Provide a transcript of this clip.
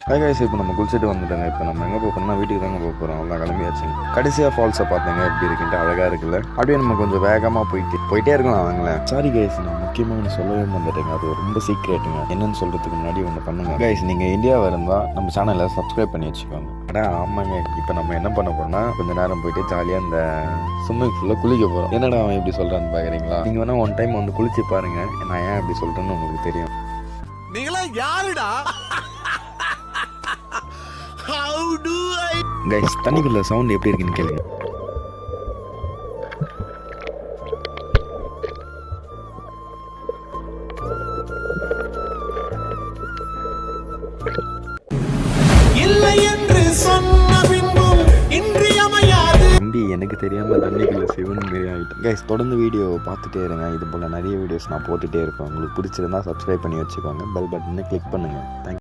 Hi guys, இப்போ நம்ம குளிச்சுட்டு வந்துட்டோங்க. இப்போ நம்ம எங்கே போகிறோம்னா வீட்டுக்கு தாங்க போக போகிறோம். அவ்வளோ கிளம்பியாச்சுங்க. கடைசியாக ஃபால்ஸை பார்த்தேங்க, எப்படி இருக்குன்ட்டு அழகாக இருக்குல்ல. அப்படியே நம்ம கொஞ்சம் வேகமாக போயிட்டே இருக்கலாம் வாங்களேன். சாரி கைஸ், நான் முக்கியமாக ஒன்று சொல்லவே வந்துட்டேங்க. அது ரொம்ப சீக்ரெட்டுங்க. என்னன்னு சொல்கிறதுக்கு முன்னாடி ஒன்று பண்ணுங்க கைஸ். நீங்கள் இந்தியாவில் இருந்தால் நம்ம சேனலை சப்ஸ்கிரைப் பண்ணி வச்சுக்கோங்க. ஆமாங்க, இப்போ நம்ம என்ன பண்ண போறோம்னா கொஞ்சம் நேரம் போயிட்டு ஜாலியாக இந்த ஸ்விம்மிங் ஃபுல்லாக குளிக்க போகிறோம். என்னடா அவன் எப்படி சொல்கிறான்னு பார்க்குறீங்களா? நீங்கள் வேணால் ஒன் டைம் வந்து குளிச்சு பாருங்க. நான் ஏன் அப்படி சொல்கிறேன்னு உங்களுக்கு தெரியும். நீங்களா யாருடா? கைஸ், தண்ணிக்குள்ள சவுண்ட் எப்படி இருக்குன்னு கேளுங்க. இல்லை என்று சொன்ன பின்பும் இன்றியமையாது. தம்பி, எனக்கு தெரியாம தண்ணிக்குள்ள சிவன் மாரி ஆகிட்டேன். கைஸ், தொடர்ந்து வீடியோ பார்த்துட்டே இருங்க. இது போல நிறைய வீடியோஸ் நான் போட்டுட்டே இருப்பேன். உங்களுக்கு பிடிச்சிருந்தா சப்ஸ்கிரைப் பண்ணி வச்சுக்கோங்க. பெல் பட்டனை கிளிக் பண்ணுங்க. தேங்க்யூ.